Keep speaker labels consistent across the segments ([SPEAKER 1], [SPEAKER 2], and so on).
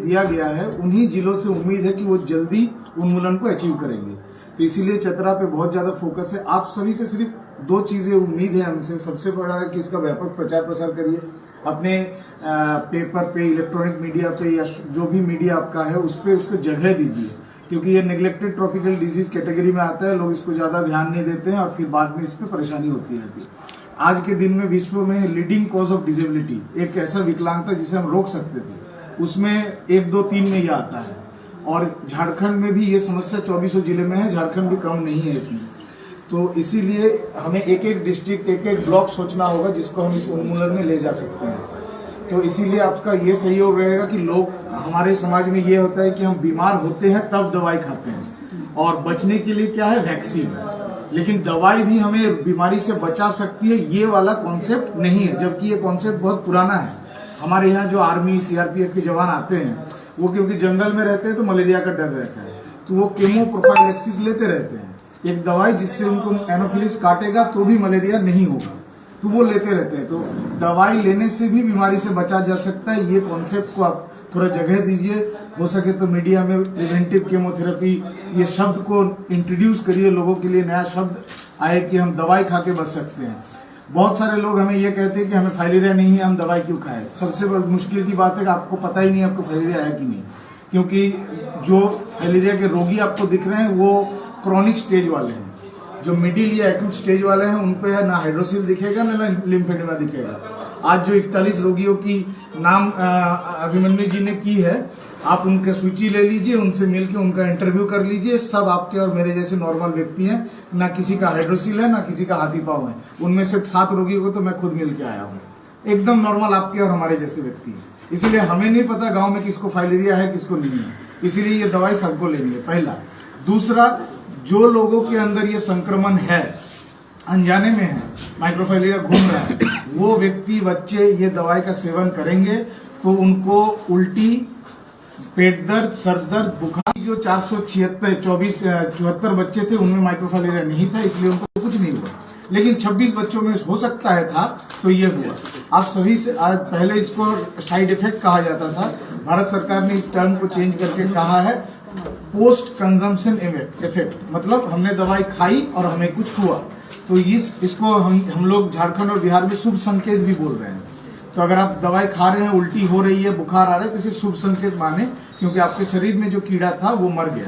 [SPEAKER 1] दिया गया है उन्हीं जिलों से उम्मीद है कि वो जल्दी उन्मूलन को अचीव करेंगे। तो इसीलिए चतरा पे बहुत ज्यादा फोकस है। आप सभी से सिर्फ 2 चीजें उम्मीद है हमसे। सबसे बड़ा है कि इसका व्यापक प्रचार प्रसार करिए, अपने पेपर पे, इलेक्ट्रॉनिक मीडिया पे या जो भी मीडिया आपका है उस पे इसको जगह दीजिए, क्योंकि ये नेग्लेक्टेड ट्रॉपिकल डिजीज कैटेगरी में आता है। लोग इसको ज्यादा ध्यान नहीं देते हैं और फिर बाद में इस पे परेशानी होती रहती है। आज के दिन में विश्व में लीडिंग कॉज ऑफ डिसेबिलिटी, एक ऐसा विकलांगता जिसे हम रोक सकते थे, उसमें 1, 2, 3 में यह आता है। और झारखंड में भी ये समस्या 24 जिले में है, झारखंड भी कम नहीं है इसमें। तो इसीलिए हमें एक एक डिस्ट्रिक्ट, एक एक ब्लॉक सोचना होगा जिसको हम इस उन्मूलन में ले जा सकते हैं। तो इसीलिए आपका ये सहयोग रहेगा कि लोग, हमारे समाज में ये होता है कि हम बीमार होते हैं तब दवाई खाते हैं, और बचने के लिए क्या है, वैक्सीन। लेकिन दवाई भी हमें बीमारी से बचा सकती है, ये वाला कॉन्सेप्ट नहीं है, जबकि ये कॉन्सेप्ट बहुत पुराना है। हमारे यहाँ जो आर्मी, सीआरपीएफ के जवान आते हैं, वो क्योंकि जंगल में रहते हैं तो मलेरिया का डर रहता है, तो वो केमो प्रोफाइलैक्सिस लेते रहते हैं, एक दवाई जिससे उनको एनोफिलिस काटेगा तो भी मलेरिया नहीं होगा, तो वो लेते रहते हैं। तो दवाई लेने से भी बीमारी से बचा जा सकता है। ये कॉन्सेप्ट को आप थोड़ा जगह दीजिए, हो सके तो मीडिया में प्रिवेंटिव केमोथेरेपी ये शब्द को इंट्रोड्यूस करिए, लोगों के लिए नया शब्द आए कि हम दवाई खा के बच सकते हैं। बहुत सारे लोग हमें ये कहते हैं कि हमें फाइलेरिया नहीं है, हम दवाई क्यों खाएं। सबसे बड़ी मुश्किल की बात है कि आपको पता ही नहीं आपको फाइलेरिया है कि नहीं, क्योंकि जो फाइलेरिया के रोगी आपको दिख रहे हैं वो क्रॉनिक स्टेज वाले हैं। जो मिडिल या एक्यूट स्टेज वाले हैं उन पे ना हाइड्रोसिल दिखेगा ना लिम्फेडिमा दिखेगा। आज जो 41 रोगियों की नाम अभिमन्यु जी ने की है, आप उनका सूची ले लीजिए, उनसे मिलकर उनका इंटरव्यू कर लीजिए। सब आपके और मेरे जैसे नॉर्मल व्यक्ति हैं, ना किसी का हाइड्रोसिल है ना किसी का हाथी पाँव है। उनमें से 7 रोगियों को तो मैं खुद मिल के आया हूँ, एकदम नॉर्मल आपके और हमारे जैसे व्यक्ति हैं। इसलिए हमें नहीं पता गाँव में किसको फाइलेरिया है किसको नहीं है, इसीलिए ये दवाई सबको लेनी है, पहला। दूसरा, जो लोगों के अंदर ये संक्रमण है, अनजाने में है, माइक्रोफाइलेरिया घूम रहा है, वो व्यक्ति, बच्चे ये दवाई का सेवन करेंगे तो उनको उल्टी, पेट दर्द, सर दर्द, बुखार। जो 474 बच्चे थे उनमें माइक्रोफाइलेरिया नहीं था, इसलिए उनको कुछ नहीं हुआ। लेकिन 26 बच्चों में हो सकता है था, तो ये हुआ। आप सभी से आज, पहले इसको साइड इफेक्ट कहा जाता था, भारत सरकार ने इस टर्म को चेंज करके कहा है पोस्ट कंजम्पशन इफेक्ट, मतलब हमने दवाई खाई और हमें कुछ हुआ। तो इसको हम लोग झारखंड और बिहार में शुभ संकेत भी बोल रहे हैं। तो अगर आप दवाई खा रहे हैं, उल्टी हो रही है, बुखार आ रहा है, तो इसे शुभ संकेत माने, क्योंकि आपके शरीर में जो कीड़ा था वो मर गया,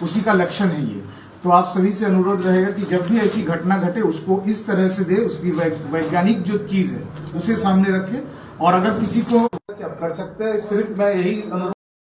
[SPEAKER 1] उसी का लक्षण है ये। तो आप सभी से अनुरोध रहेगा कि जब भी ऐसी घटना घटे उसको इस तरह से दे, उसकी वैज्ञानिक जो चीज है उसे सामने रखे। और अगर किसी को कर सकते हैं, सिर्फ मैं यही अनुरोध